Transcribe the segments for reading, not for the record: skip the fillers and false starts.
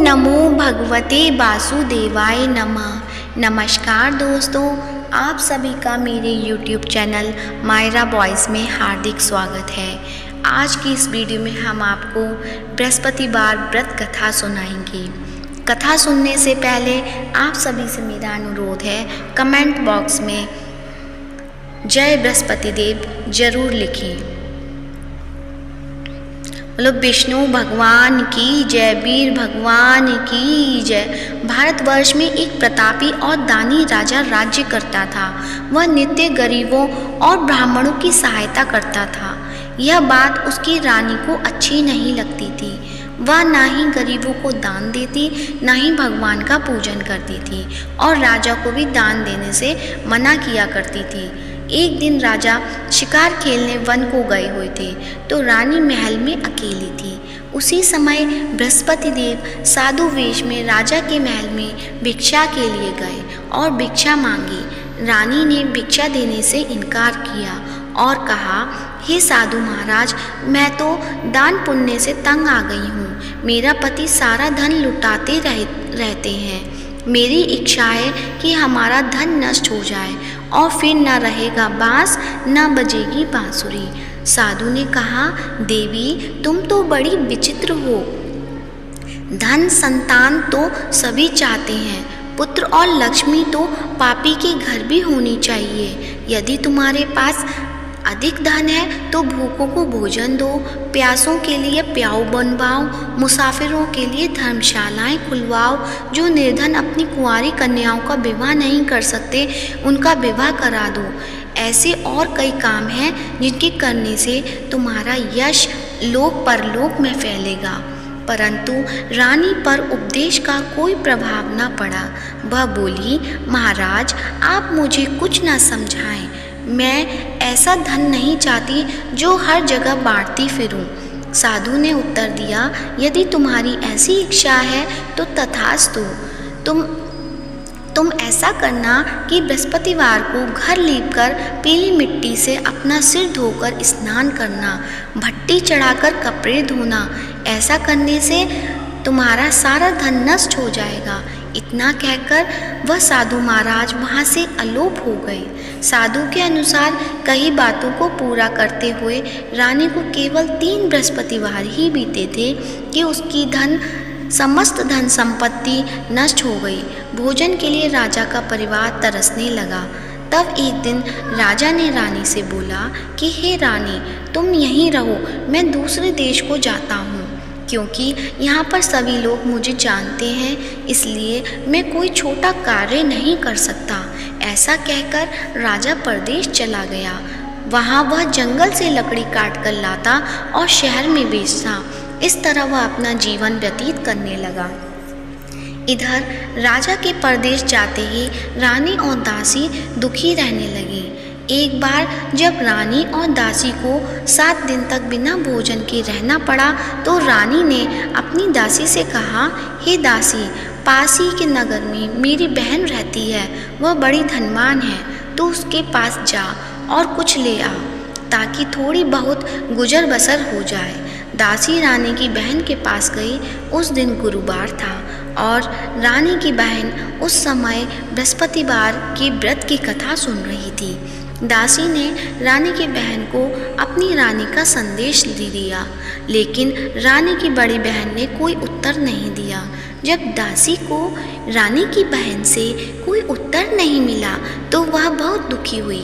नमो भगवते वासुदेवाय नमः। नमस्कार दोस्तों, आप सभी का मेरे YouTube चैनल मायरा बॉयज़ में हार्दिक स्वागत है। आज की इस वीडियो में हम आपको बृहस्पतिवार व्रत कथा सुनाएंगे। कथा सुनने से पहले आप सभी से मेरा अनुरोध है, कमेंट बॉक्स में जय बृहस्पति देव जरूर लिखें। बोलो विष्णु भगवान की जय, वीर भगवान की जय। भारतवर्ष में एक प्रतापी और दानी राजा राज्य करता था। वह नित्य गरीबों और ब्राह्मणों की सहायता करता था। यह बात उसकी रानी को अच्छी नहीं लगती थी। वह ना ही गरीबों को दान देती, ना ही भगवान का पूजन करती थी और राजा को भी दान देने से मना किया करती थी। एक दिन राजा शिकार खेलने वन को गए हुए थे तो रानी महल में अकेली थी। उसी समय बृहस्पति देव साधु वेश में राजा के महल में भिक्षा के लिए गए और भिक्षा मांगी। रानी ने भिक्षा देने से इनकार किया और कहा, हे साधु महाराज, मैं तो दान पुण्य से तंग आ गई हूँ। मेरा पति सारा धन लुटाते रहते हैं। मेरी इच्छा है कि हमारा धन नष्ट हो जाए और फिर न रहेगा बांस, न बजेगी बांसुरी। साधु ने कहा, देवी तुम तो बड़ी विचित्र हो। धन संतान तो सभी चाहते हैं, पुत्र और लक्ष्मी तो पापी के घर भी होनी चाहिए। यदि तुम्हारे पास अधिक धन है तो भूखों को भोजन दो, प्यासों के लिए प्याऊ बनवाओ, मुसाफिरों के लिए धर्मशालाएं खुलवाओ। जो निर्धन अपनी कुंवारी कन्याओं का विवाह नहीं कर सकते, उनका विवाह करा दो। ऐसे और कई काम हैं जिनके करने से तुम्हारा यश लोक परलोक में फैलेगा। परंतु रानी पर उपदेश का कोई प्रभाव न पड़ा। वह बोली, महाराज आप मुझे कुछ न समझाएं। मैं ऐसा धन नहीं चाहती जो हर जगह बांटती फिरूं। साधु ने उत्तर दिया, यदि तुम्हारी ऐसी इच्छा है तो तथास्तु। तुम ऐसा करना कि बृहस्पतिवार को घर लीपकर पीली मिट्टी से अपना सिर धोकर स्नान करना, भट्टी चढ़ाकर कपड़े धोना। ऐसा करने से तुम्हारा सारा धन नष्ट हो जाएगा। इतना कहकर वह साधु महाराज वहाँ से अलोप हो गए। साधु के अनुसार कई बातों को पूरा करते हुए रानी को केवल 3 बृहस्पतिवार ही बीते थे कि उसकी समस्त धन संपत्ति नष्ट हो गई। भोजन के लिए राजा का परिवार तरसने लगा। तब एक दिन राजा ने रानी से बोला कि हे रानी, तुम यहीं रहो, मैं दूसरे देश को जाता हूँ, क्योंकि यहाँ पर सभी लोग मुझे जानते हैं, इसलिए मैं कोई छोटा कार्य नहीं कर सकता। ऐसा कहकर राजा परदेश चला गया। वहाँ वह जंगल से लकड़ी काट कर लाता और शहर में बेचता। इस तरह वह अपना जीवन व्यतीत करने लगा। इधर राजा के परदेश जाते ही रानी और दासी दुखी रहने लगी। एक बार जब रानी और दासी को 7 दिन तक बिना भोजन के रहना पड़ा तो रानी ने अपनी दासी से कहा, हे दासी, पास ही के नगर में मेरी बहन रहती है, वह बड़ी धनवान है, तो उसके पास जा और कुछ ले आ ताकि थोड़ी बहुत गुजर बसर हो जाए। दासी रानी की बहन के पास गई। उस दिन गुरुवार था और रानी की बहन उस समय बृहस्पतिवार के व्रत की कथा सुन रही थी। दासी ने रानी की बहन को अपनी रानी का संदेश दे दिया, लेकिन रानी की बड़ी बहन ने कोई उत्तर नहीं दिया। जब दासी को रानी की बहन से कोई उत्तर नहीं मिला तो वह बहुत दुखी हुई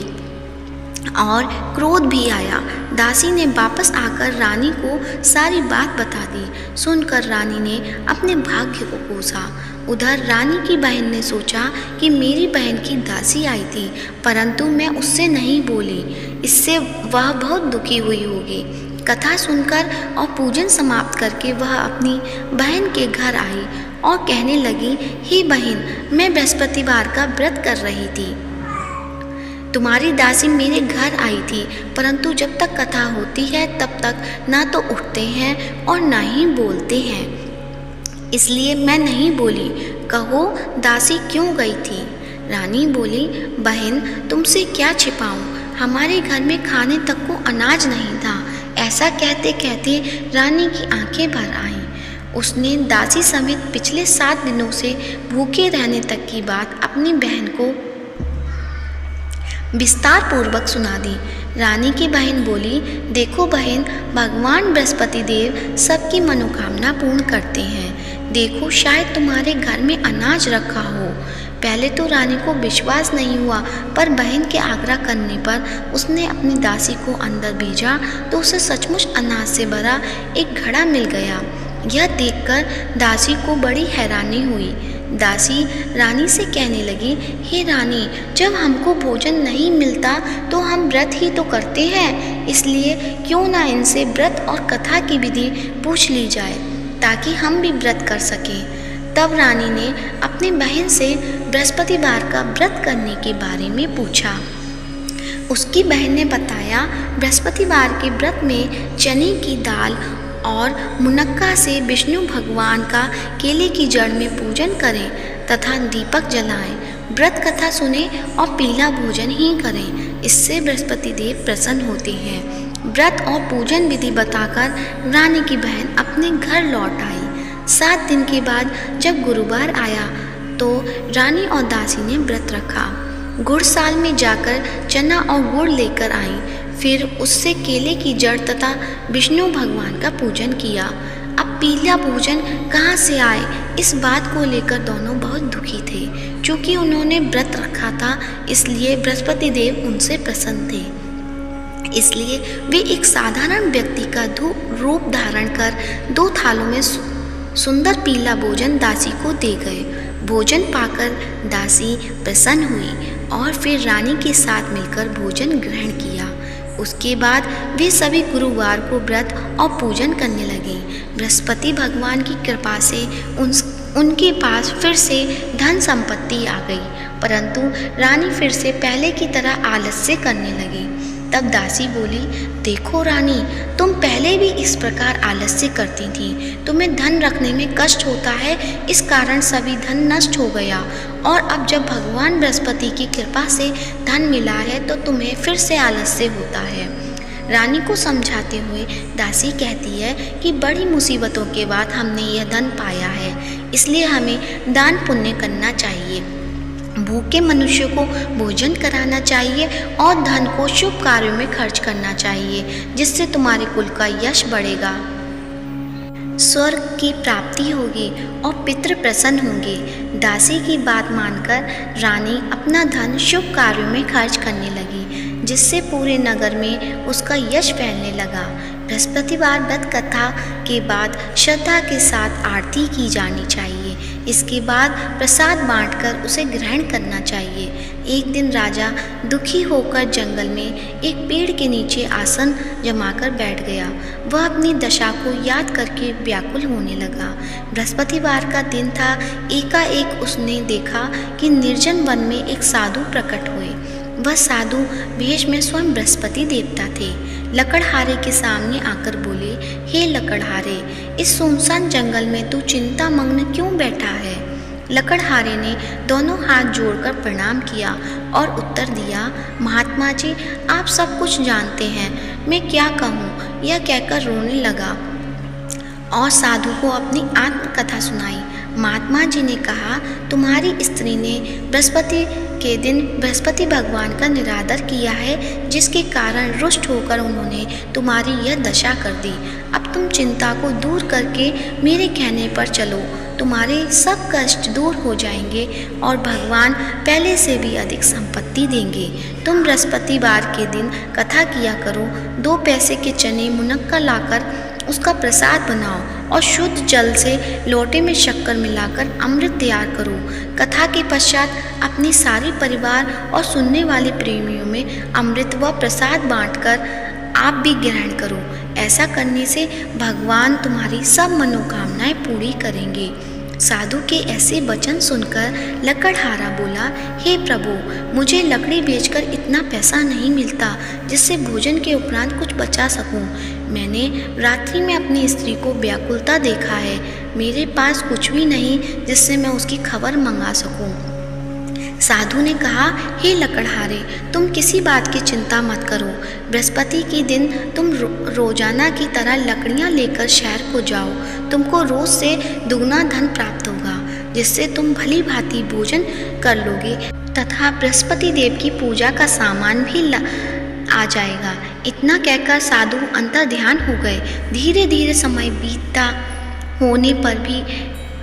और क्रोध भी आया। दासी ने वापस आकर रानी को सारी बात बता दी। सुनकर रानी ने अपने भाग्य को कोसा। उधर रानी की बहन ने सोचा कि मेरी बहन की दासी आई थी, परंतु मैं उससे नहीं बोली, इससे वह बहुत दुखी हुई होगी। कथा सुनकर और पूजन समाप्त करके वह अपनी बहन के घर आई और कहने लगी, हे बहन, मैं बृहस्पतिवार का व्रत कर रही थी। तुम्हारी दासी मेरे घर आई थी, परंतु जब तक कथा होती है तब तक ना तो उठते हैं और ना ही बोलते हैं, इसलिए मैं नहीं बोली। कहो दासी क्यों गई थी? रानी बोली, बहन तुमसे क्या छिपाऊं, हमारे घर में खाने तक को अनाज नहीं था। ऐसा कहते कहते रानी की आंखें भर आईं। उसने दासी समेत पिछले 7 दिनों से भूखे रहने तक की बात अपनी बहन को विस्तार पूर्वक सुना दी। रानी की बहन बोली, देखो बहन, भगवान बृहस्पति देव सबकी मनोकामना पूर्ण करते हैं। देखो, शायद तुम्हारे घर में अनाज रखा हो। पहले तो रानी को विश्वास नहीं हुआ, पर बहन के आग्रह करने पर उसने अपनी दासी को अंदर भेजा तो उसे सचमुच अनाज से भरा एक घड़ा मिल गया। यह देखकर दासी को बड़ी हैरानी हुई। दासी रानी से कहने लगी, हे रानी, जब हमको भोजन नहीं मिलता तो हम व्रत ही तो करते हैं, इसलिए क्यों ना इनसे व्रत और कथा की विधि पूछ ली जाए ताकि हम भी व्रत कर सकें। तब रानी ने अपनी बहन से बृहस्पतिवार का व्रत करने के बारे में पूछा। उसकी बहन ने बताया, बृहस्पतिवार के व्रत में चने की दाल और मुनक्का से विष्णु भगवान का केले की जड़ में पूजन करें तथा दीपक जलाएं, व्रत कथा सुने और पीला भोजन ही करें। इससे बृहस्पति देव प्रसन्न होते हैं। व्रत और पूजन विधि बताकर रानी की बहन अपने घर लौट आई। 7 दिन के बाद जब गुरुवार आया तो रानी और दासी ने व्रत रखा। गुड़साल में जाकर चना और गुड़ लेकर आई, फिर उससे केले की जड़ तथा विष्णु भगवान का पूजन किया। अब पीला भोजन कहाँ से आए, इस बात को लेकर दोनों बहुत दुखी थे। क्योंकि उन्होंने व्रत रखा था, इसलिए बृहस्पति देव उनसे प्रसन्न थे। इसलिए वे एक साधारण व्यक्ति का रूप धारण कर 2 थालों में सुंदर पीला भोजन दासी को दे गए। भोजन पाकर दासी प्रसन्न हुई और फिर रानी के साथ मिलकर भोजन ग्रहण किया। उसके बाद वे सभी गुरुवार को व्रत और पूजन करने लगे। बृहस्पति भगवान की कृपा से उनके पास फिर से धन संपत्ति आ गई, परंतु रानी फिर से पहले की तरह आलस्य करने लगी। तब दासी बोली, देखो रानी, तुम पहले भी इस प्रकार आलस्य करती थी। तुम्हें धन रखने में कष्ट होता है, इस कारण सभी धन नष्ट हो गया, और अब जब भगवान बृहस्पति की कृपा से धन मिला है तो तुम्हें फिर से आलस्य होता है। रानी को समझाते हुए दासी कहती है कि बड़ी मुसीबतों के बाद हमने यह धन पाया है, इसलिए हमें दान पुण्य करना चाहिए, भूखे मनुष्य को भोजन कराना चाहिए और धन को शुभ कार्यों में खर्च करना चाहिए, जिससे तुम्हारे कुल का यश बढ़ेगा, स्वर्ग की प्राप्ति होगी और पितृ प्रसन्न होंगे। दासी की बात मानकर रानी अपना धन शुभ कार्यों में खर्च करने लगी, जिससे पूरे नगर में उसका यश फैलने लगा। बृहस्पतिवार व्रत कथा के बाद श्रद्धा के साथ आरती की जानी चाहिए। इसके बाद प्रसाद बांटकर उसे ग्रहण करना चाहिए। एक दिन राजा दुखी होकर जंगल में एक पेड़ के नीचे आसन जमाकर बैठ गया। वह अपनी दशा को याद करके व्याकुल होने लगा। बृहस्पतिवार का दिन था। एकाएक उसने देखा कि निर्जन वन में एक साधु प्रकट हुए। वह साधु वेश में स्वयं बृहस्पति देवता थे। लकड़हारे के सामने आकर बोले, हे लकड़हारे, इस सुनसान जंगल में तू चिंता मग्न क्यों बैठा है? लकड़हारे ने दोनों हाथ जोड़कर प्रणाम किया और उत्तर दिया, महात्मा जी, आप सब कुछ जानते हैं, मैं क्या कहूँ? यह कहकर रोने लगा और साधु को अपनी आत्मकथा सुनाई। महात्मा जी ने कहा, तुम्हारी स्त्री ने बृहस्पति के दिन बृहस्पति भगवान का निरादर किया है, जिसके कारण रुष्ट होकर उन्होंने तुम्हारी यह दशा कर दी। अब तुम चिंता को दूर करके मेरे कहने पर चलो, तुम्हारे सब कष्ट दूर हो जाएंगे और भगवान पहले से भी अधिक संपत्ति देंगे। तुम बृहस्पतिवार के दिन कथा किया करो। 2 पैसे के चने मुनक्का लाकर उसका प्रसाद बनाओ और शुद्ध जल से लोटे में शक्कर मिलाकर अमृत तैयार करो। कथा के पश्चात अपने सारे परिवार और सुनने वाले प्रेमियों में अमृत व प्रसाद बांटकर आप भी ग्रहण करो। ऐसा करने से भगवान तुम्हारी सब मनोकामनाएं पूरी करेंगे। साधु के ऐसे वचन सुनकर लकड़हारा बोला, हे प्रभु, मुझे लकड़ी बेचकर इतना पैसा नहीं मिलता जिससे भोजन के उपरांत कुछ बचा सकूं। मैंने रात्रि में अपनी स्त्री को व्याकुलता देखा है। मेरे पास कुछ भी नहीं जिससे मैं उसकी खबर मंगा सकूं। साधु ने कहा, हे लकड़हारे, तुम किसी बात की चिंता मत करो। बृहस्पति के दिन तुम रोजाना की तरह लकड़ियां लेकर शहर को जाओ। तुमको रोज से दुगना धन प्राप्त होगा, जिससे तुम भली भांति भोजन कर लोगे तथा बृहस्पति देव की पूजा का सामान भी आ जाएगा। इतना कहकर साधु अंतर ध्यान हो गए। धीरे धीरे समय बीतता होने पर भी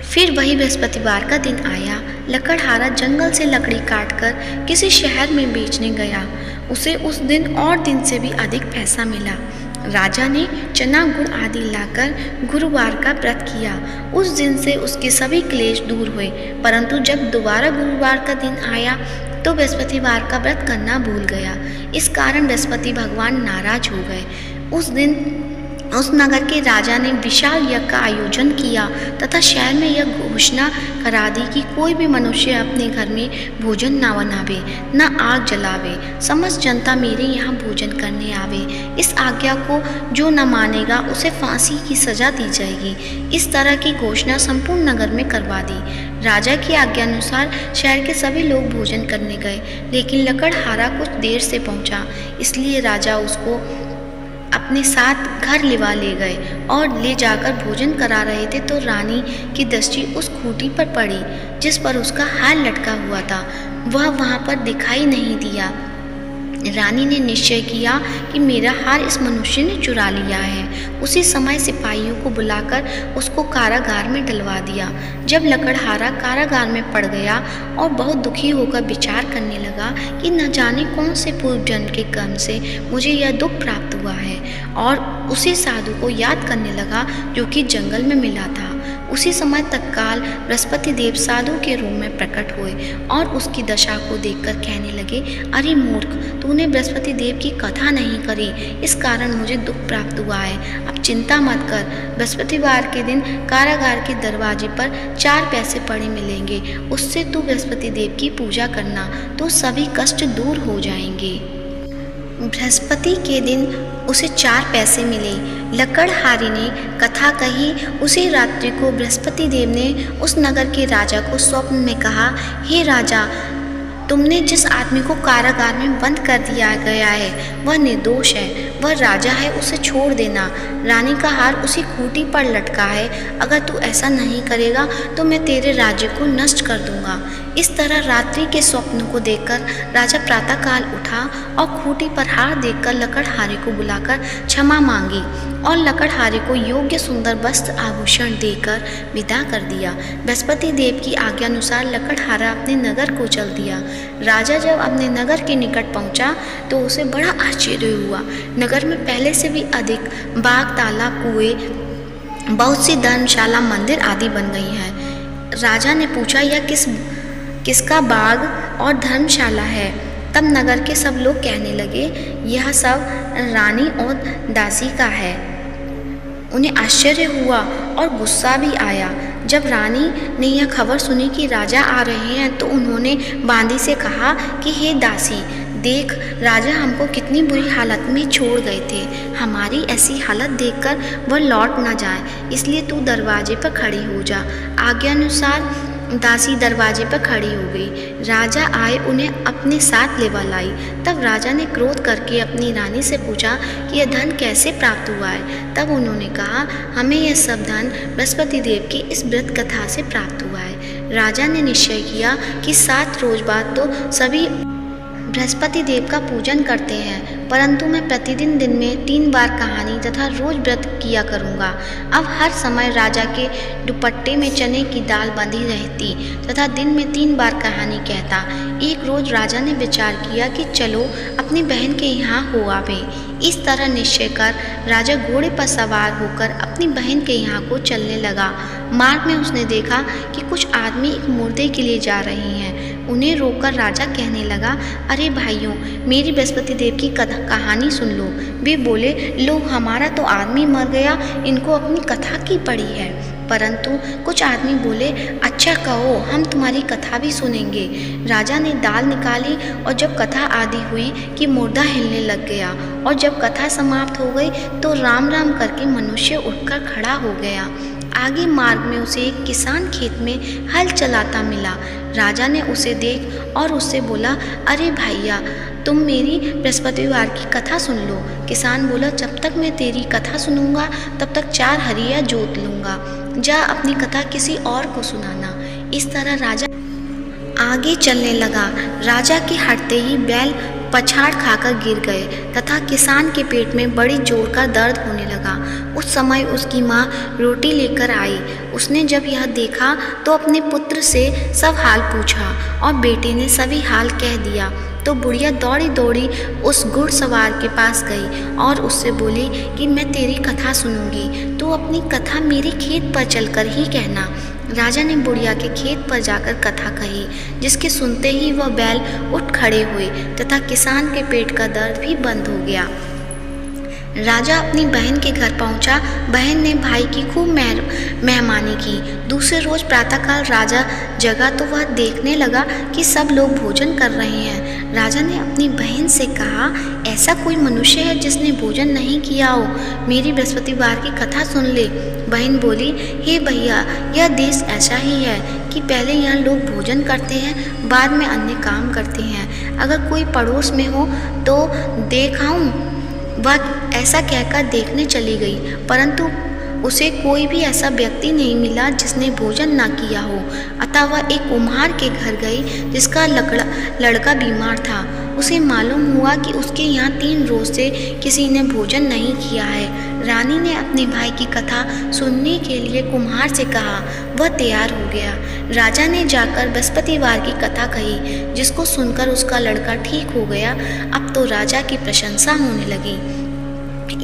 फिर वही बृहस्पतिवार का दिन आया। लकड़हारा जंगल से लकड़ी काटकर किसी शहर में बेचने गया। उसे उस दिन और दिन से भी अधिक पैसा मिला। राजा ने चना गुड़ आदि लाकर गुरुवार का व्रत किया। उस दिन से उसके सभी क्लेश दूर हुए। परंतु जब दोबारा गुरुवार का दिन आया तो बृहस्पतिवार का व्रत करना भूल गया। इस कारण बृहस्पति भगवान नाराज हो गए। उस दिन उस नगर के राजा ने विशाल यज्ञ का आयोजन किया तथा शहर में यह घोषणा करा दी कि कोई भी मनुष्य अपने घर में भोजन न बनावे, न आग जलावे। समस्त जनता मेरे यहाँ भोजन करने आवे। इस आज्ञा को जो न मानेगा उसे फांसी की सजा दी जाएगी। इस तरह की घोषणा संपूर्ण नगर में करवा दी। राजा की आज्ञा अनुसार शहर के सभी लोग भोजन करने गए, लेकिन लकड़हारा कुछ देर से पहुंचा। इसलिए राजा उसको अपने साथ घर लिवा ले गए और ले जाकर भोजन करा रहे थे तो रानी की दृष्टि उस खूंटी पर पड़ी जिस पर उसका हार लटका हुआ था। वह वहां पर दिखाई नहीं दिया। रानी ने निश्चय किया कि मेरा हार इस मनुष्य ने चुरा लिया है। उसी समय सिपाहियों को बुलाकर उसको कारागार में डलवा दिया। जब लकड़हारा कारागार में पड़ गया और बहुत दुखी होकर विचार करने लगा कि न जाने कौन से पूर्व जन्म के कर्म से मुझे यह दुख प्राप्त हुआ है, और उसी साधु को याद करने लगा जो कि जंगल में मिला था। उसी समय तत्काल बृहस्पति देव साधु के रूप में प्रकट हुए और उसकी दशा को देखकर कहने लगे, अरे मूर्ख, तूने बृहस्पति देव की कथा नहीं करी, इस कारण मुझे दुख प्राप्त हुआ है। अब चिंता मत कर। बृहस्पतिवार के दिन कारागार के दरवाजे पर 4 पैसे पड़े मिलेंगे। उससे तू बृहस्पति देव की पूजा करना तो सभी कष्ट दूर हो जाएंगे। बृहस्पति के दिन उसे 4 पैसे मिले। लकड़हारे ने कथा कही। उसी रात्रि को बृहस्पति देव ने उस नगर के राजा को स्वप्न में कहा, हे राजा, तुमने जिस आदमी को कारागार में बंद कर दिया गया है वह निर्दोष है, वह राजा है, उसे छोड़ देना। रानी का हार उसी खूंटी पर लटका है। अगर तू ऐसा नहीं करेगा तो मैं तेरे राज्य को नष्ट कर दूंगा। इस तरह रात्रि के स्वप्न को देखकर राजा प्रातःकाल उठा और खूंटी पर हार देखकर लकड़हारे को बुलाकर क्षमा मांगी और लकड़हारे को योग्य सुंदर वस्त्र आभूषण देकर विदा कर दिया। बृहस्पति देव की आज्ञा अनुसार लकड़हारा अपने नगर को चल दिया। राजा जब अपने नगर के निकट पहुंचा तो उसे बड़ा आश्चर्य हुआ। नगर में पहले से भी अधिक बाग, तालाब, कुएं, बहुत सी धर्मशाला, मंदिर आदि बन गई हैं। राजा ने पूछा, यह किसका बाग और धर्मशाला है? तब नगर के सब लोग कहने लगे, यह सब रानी और दासी का है। उन्हें आश्चर्य हुआ और गुस्सा भी आया। जब रानी ने यह खबर सुनी कि राजा आ रहे हैं तो उन्होंने बांदी से कहा कि हे दासी, देख, राजा हमको कितनी बुरी हालत में छोड़ गए थे। हमारी ऐसी हालत देखकर वह लौट ना जाए, इसलिए तू दरवाजे पर खड़ी हो जा। आज्ञानुसार दासी दरवाजे पर खड़ी हो गई। राजा आए, उन्हें अपने साथ लेवा लाई। तब राजा ने क्रोध करके अपनी रानी से पूछा कि यह धन कैसे प्राप्त हुआ है। तब उन्होंने कहा, हमें यह सब धन बृहस्पति देव की इस व्रत कथा से प्राप्त हुआ है। राजा ने निश्चय किया कि 7 रोज बाद तो सभी बृहस्पति देव का पूजन करते हैं, परंतु मैं प्रतिदिन दिन में 3 बार कहानी तथा रोज व्रत किया करूँगा। अब हर समय राजा के दुपट्टे में चने की दाल बंधी रहती तथा दिन में 3 बार कहानी कहता। एक रोज राजा ने विचार किया कि चलो अपनी बहन के यहाँ हो आवे। इस तरह निश्चय कर राजा घोड़े पर सवार होकर अपनी बहन के यहाँ को चलने लगा। मार्ग में उसने देखा कि कुछ आदमी एक मुर्दे के लिए जा रहे हैं। उन्हें रोककर राजा कहने लगा, अरे भाइयों, मेरी बृहस्पति देव की कहानी सुन लो। वे बोले, लो, हमारा तो आदमी मर गया, इनको अपनी कथा की पड़ी है। परंतु कुछ आदमी बोले, अच्छा कहो, हम तुम्हारी कथा भी सुनेंगे। राजा ने दाल निकाली और जब कथा आदि हुई कि मुर्दा हिलने लग गया, और जब कथा समाप्त हो गई तो राम राम करके मनुष्य उठकर खड़ा हो गया। आगे मार्ग में उसे एक किसान खेत में हल चलाता मिला। राजा ने उसे देख और उससे बोला, अरे भैया, तुम मेरी बृहस्पतिवार की कथा सुन लो। किसान बोला, जब तक मैं तेरी कथा सुनूंगा तब तक 4 हरिया जोत लूँगा। जा अपनी कथा किसी और को सुनाना। इस तरह राजा आगे चलने लगा। राजा के हटते ही बैल पछाड़ खाकर गिर गए तथा किसान के पेट में बड़ी जोर का दर्द होने लगा। उस समय उसकी माँ रोटी लेकर आई। उसने जब यह देखा तो अपने पुत्र से सब हाल पूछा और बेटे ने सभी हाल कह दिया। तो बुढ़िया दौड़ी दौड़ी उस घुड़सवार के पास गई और उससे बोली कि मैं तेरी कथा सुनूंगी, तो अपनी कथा मेरे खेत पर चलकर ही कहना। राजा ने बुढ़िया के खेत पर जाकर कथा कही, जिसके सुनते ही वह बैल उठ खड़े हुए तथा किसान के पेट का दर्द भी बंद हो गया। राजा अपनी बहन के घर पहुंचा। बहन ने भाई की खूब मेहमानी की। दूसरे रोज प्रातःकाल राजा जगा तो वह देखने लगा कि सब लोग भोजन कर रहे हैं। राजा ने अपनी बहन से कहा, ऐसा कोई मनुष्य है जिसने भोजन नहीं किया हो? मेरी बृहस्पतिवार की कथा सुन ले। बहन बोली, हे भैया, यह देश ऐसा ही है कि पहले यहाँ लोग भोजन करते हैं, बाद में अन्य काम करते हैं। अगर कोई पड़ोस में हो तो देख आऊं। वह ऐसा कहकर देखने चली गई, परंतु उसे कोई भी ऐसा व्यक्ति नहीं मिला जिसने भोजन ना किया हो। अतः वह एक कुम्हार के घर गई जिसका लड़का बीमार था। उसे मालूम हुआ कि उसके यहाँ 3 रोज से किसी ने भोजन नहीं किया है। रानी ने अपने भाई की कथा सुनने के लिए कुम्हार से कहा। वह तैयार हो गया। राजा ने जाकर बृहस्पतिवार की कथा कही, जिसको सुनकर उसका लड़का ठीक हो गया। अब तो राजा की प्रशंसा होने लगी।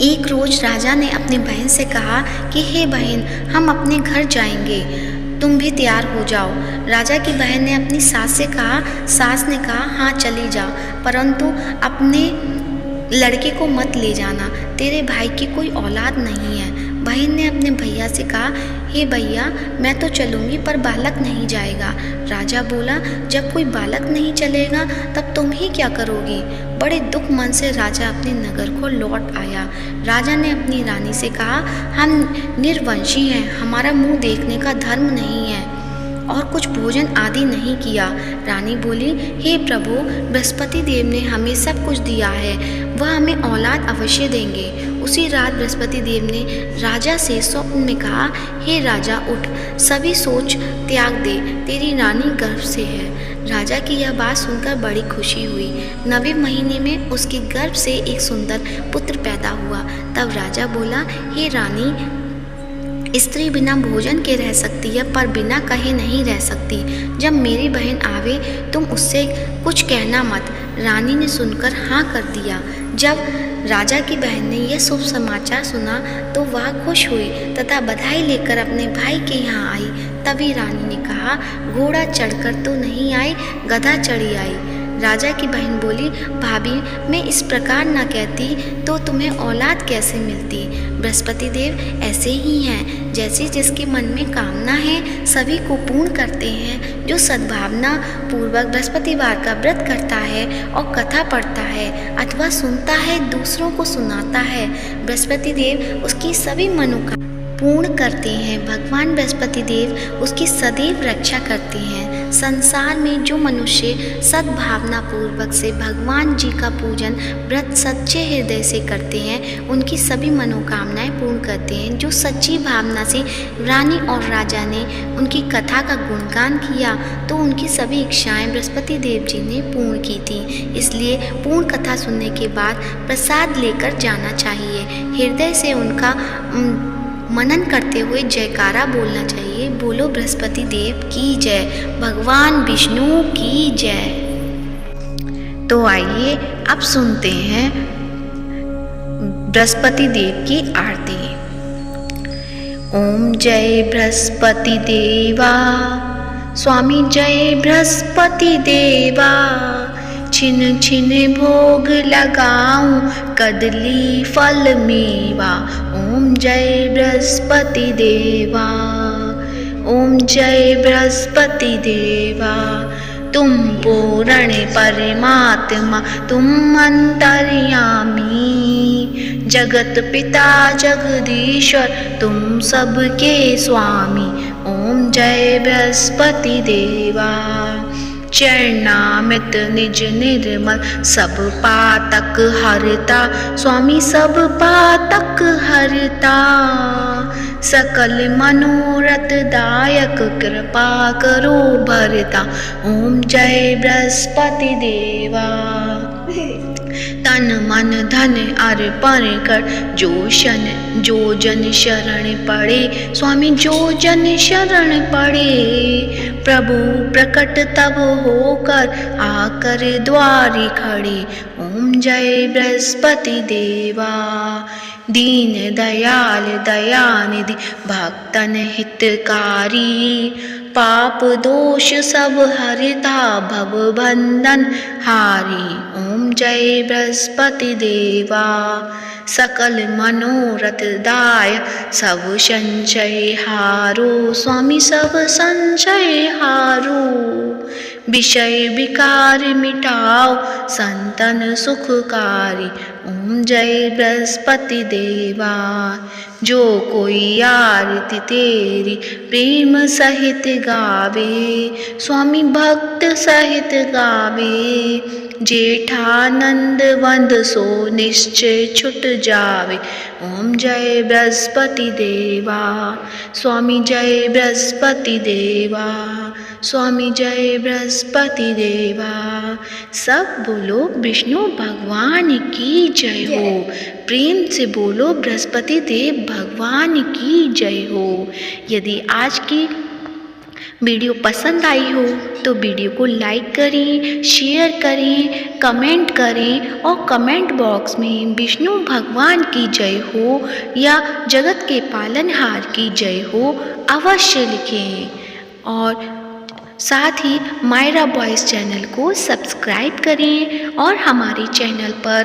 एक रोज राजा ने अपनी बहन से कहा कि हे बहन, हम अपने घर जाएंगे, तुम भी तैयार हो जाओ। राजा की बहन ने अपनी सास से कहा। सास ने कहा, हाँ चली जा, परंतु अपने लड़के को मत ले जाना, तेरे भाई की कोई औलाद नहीं है। बहन ने अपने भैया से कहा, हे भैया, मैं तो चलूँगी पर बालक नहीं जाएगा। राजा बोला, जब कोई बालक नहीं चलेगा तब तुम ही क्या करोगी? बड़े दुख मन से राजा अपने नगर को लौट आया। राजा ने अपनी रानी से कहा, हम निर्वंशी हैं, हमारा मुंह देखने का धर्म नहीं है और कुछ भोजन आदि नहीं किया। रानी बोली, हे प्रभु, बृहस्पति देव ने हमें सब कुछ दिया है, वह हमें औलाद अवश्य देंगे। उसी रात बृहस्पति देव ने राजा से स्वप्न में कहा, हे राजा, उठ, सभी सोच त्याग दे, तेरी रानी गर्भ से है। राजा की यह बात सुनकर बड़ी खुशी हुई। 9वें महीने में उसके गर्भ से एक सुंदर पुत्र पैदा हुआ। तब राजा बोला, हे रानी, स्त्री बिना भोजन के रह सकती है पर बिना कहे नहीं रह सकती। जब मेरी बहन आवे तुम उससे कुछ कहना मत। रानी ने सुनकर हाँ कर दिया। जब राजा की बहन ने यह शुभ समाचार सुना तो वह खुश हुई तथा बधाई लेकर अपने भाई के यहाँ आई। तभी रानी ने कहा, घोड़ा चढ़कर तो नहीं आई, गधा चढ़ी आई। राजा की बहन बोली, भाभी, मैं इस प्रकार न कहती तो तुम्हें औलाद कैसे मिलती? बृहस्पति देव ऐसे ही हैं, जैसे जिसके मन में कामना है सभी को पूर्ण करते हैं। जो सद्भावना पूर्वक बृहस्पतिवार का व्रत करता है और कथा पढ़ता है अथवा सुनता है, दूसरों को सुनाता है, बृहस्पति देव उसकी सभी मनोकामना पूर्ण करते हैं। भगवान बृहस्पति देव उसकी सदैव रक्षा करते हैं। संसार में जो मनुष्य सद्भावना पूर्वक से भगवान जी का पूजन व्रत सच्चे हृदय से करते हैं, उनकी सभी मनोकामनाएं पूर्ण करते हैं। जो सच्ची भावना से रानी और राजा ने उनकी कथा का गुणगान किया तो उनकी सभी इच्छाएं बृहस्पति देव जी ने पूर्ण की थी। इसलिए पूर्ण कथा सुनने के बाद प्रसाद लेकर जाना चाहिए। हृदय से उनका मनन करते हुए जयकारा बोलना चाहिए। बोलो बृहस्पति देव की जय, भगवान विष्णु की जय। तो आइए अब सुनते हैं बृहस्पति देव की आरती। ओम जय बृहस्पति देवा, स्वामी जय बृहस्पति देवा। छिन छिन भोग लगाऊं, कदली फल मेवा। ओम जय बृहस्पति देवा, ओम जय बृहस्पति देवा। तुम पूर्ण परमात्मा, तुम अंतर्यामी। जगत पिता जगदीश्वर तुम सबके स्वामी, ओम जय बृहस्पति देवा। चरणामृत निज निर्मल सब पातक हरता, स्वामी सब पातक हरता। सकल मनोरथ दायक कृपा करो भरता, ओम जय बृहस्पति देवा। तन मन धन अर्पण कर जो जन शरण पड़े, स्वामी जो जन शरण पड़े। प्रभु प्रकट तब होकर आकर द्वारी खड़े, ओम जय बृहस्पति देवा। दीन दयाल दयानिधि भक्तन हितकारी, पाप दोष सब हरता भव बंधन हारी, ओम जय बृहस्पति देवा। सकल मनोरथ दाय सब संचय हारो, स्वामी सब संचय हारो। विषय विकार मिटाओ संतन सुखकारी, ओम जय बृहस्पति देवा। जो कोई आरती तेरी प्रेम सहित गावे, स्वामी भक्त सहित गावे। जेठानंद वंद सो निश्चय छुट जावे, ओम जय बृहस्पति देवा। स्वामी जय बृहस्पति देवा, स्वामी जय बृहस्पति देवा। सब बोलो विष्णु भगवान की जय हो। प्रेम से बोलो बृहस्पति देव भगवान की जय हो। यदि आज की वीडियो पसंद आई हो तो वीडियो को लाइक करें, शेयर करें, कमेंट करें और कमेंट बॉक्स में विष्णु भगवान की जय हो या जगत के पालनहार की जय हो अवश्य लिखें। और साथ ही मायरा वॉइस चैनल को सब्सक्राइब करें और हमारे चैनल पर